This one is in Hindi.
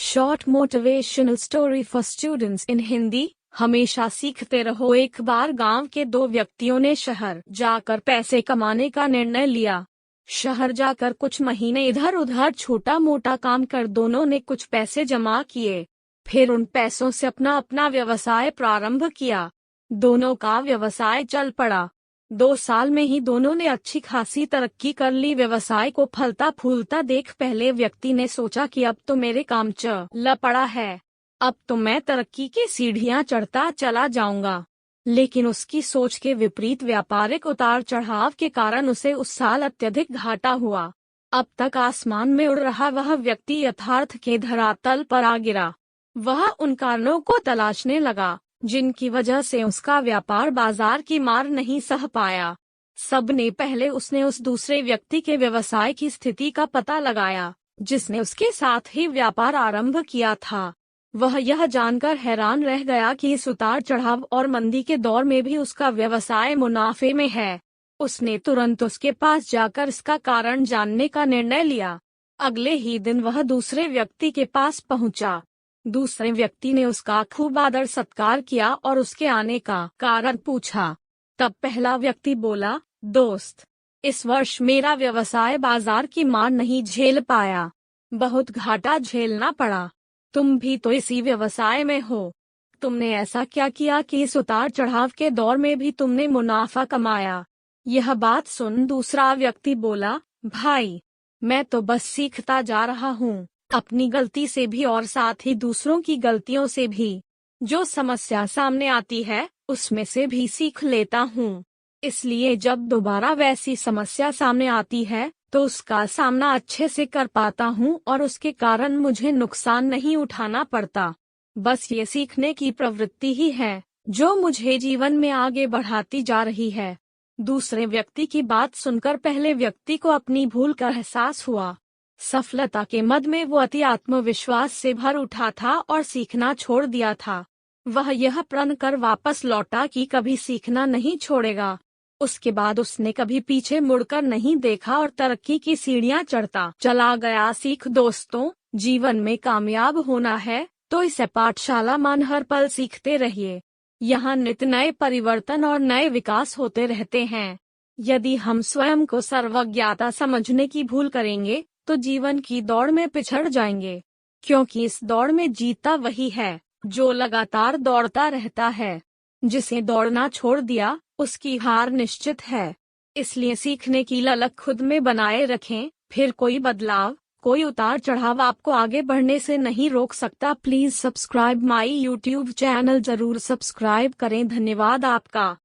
Short motivational story for students in Hindi. हमेशा सीखते रहो। एक बार गांव के दो व्यक्तियों ने शहर जाकर पैसे कमाने का निर्णय लिया। शहर जाकर कुछ महीने इधर उधर छोटा मोटा काम कर दोनों ने कुछ पैसे जमा किए। फिर उन पैसों से अपना अपना व्यवसाय प्रारंभ किया। दोनों का व्यवसाय चल पड़ा। 2 साल में ही दोनों ने अच्छी खासी तरक्की कर ली। व्यवसाय को फलता फूलता देख पहले व्यक्ति ने सोचा कि अब तो मेरे काम चल पड़ा है, अब तो मैं तरक्की की सीढ़ियां चढ़ता चला जाऊंगा। लेकिन उसकी सोच के विपरीत व्यापारिक उतार चढ़ाव के कारण उसे उस साल अत्यधिक घाटा हुआ। अब तक आसमान में उड़ रहा वह व्यक्ति यथार्थ के धरातल पर आ गिरा। वह उन कारणों को तलाशने लगा जिनकी वजह से उसका व्यापार बाजार की मार नहीं सह पाया। सबने पहले उसने उस दूसरे व्यक्ति के व्यवसाय की स्थिति का पता लगाया जिसने उसके साथ ही व्यापार आरंभ किया था। वह यह जानकर हैरान रह गया कि इस उतार चढ़ाव और मंदी के दौर में भी उसका व्यवसाय मुनाफे में है। उसने तुरंत उसके पास जाकर इसका कारण जानने का निर्णय लिया। अगले ही दिन वह दूसरे व्यक्ति के पास पहुंचा। दूसरे व्यक्ति ने उसका खूब आदर सत्कार किया और उसके आने का कारण पूछा। तब पहला व्यक्ति बोला, दोस्त, इस वर्ष मेरा व्यवसाय बाजार की मार नहीं झेल पाया, बहुत घाटा झेलना पड़ा। तुम भी तो इसी व्यवसाय में हो, तुमने ऐसा क्या किया कि इस उतार चढ़ाव के दौर में भी तुमने मुनाफा कमाया। यह बात सुन दूसरा व्यक्ति बोला, भाई, मैं तो बस सीखता जा रहा हूँ, अपनी गलती से भी और साथ ही दूसरों की गलतियों से भी। जो समस्या सामने आती है उसमें से भी सीख लेता हूँ, इसलिए जब दोबारा वैसी समस्या सामने आती है तो उसका सामना अच्छे से कर पाता हूँ और उसके कारण मुझे नुकसान नहीं उठाना पड़ता। बस ये सीखने की प्रवृत्ति ही है जो मुझे जीवन में आगे बढ़ाती जा रही है। दूसरे व्यक्ति की बात सुनकर पहले व्यक्ति को अपनी भूल का एहसास हुआ। सफलता के मद में वो अति आत्मविश्वास से भर उठा था और सीखना छोड़ दिया था। वह यह प्रण कर वापस लौटा कि कभी सीखना नहीं छोड़ेगा। उसके बाद उसने कभी पीछे मुड़कर नहीं देखा और तरक्की की सीढ़ियां चढ़ता चला गया। सीख दोस्तों, जीवन में कामयाब होना है तो इसे पाठशाला मान हर पल सीखते रहिए। यहाँ नित नए परिवर्तन और नए विकास होते रहते हैं। यदि हम स्वयं को सर्वज्ञता समझने की भूल करेंगे तो जीवन की दौड़ में पिछड़ जाएंगे, क्योंकि इस दौड़ में जीता वही है जो लगातार दौड़ता रहता है। जिसे दौड़ना छोड़ दिया उसकी हार निश्चित है। इसलिए सीखने की ललक खुद में बनाए रखें, फिर कोई बदलाव, कोई उतार चढ़ाव आपको आगे बढ़ने से नहीं रोक सकता। Please subscribe my YouTube channel, जरूर सब्सक्राइब करें। धन्यवाद आपका।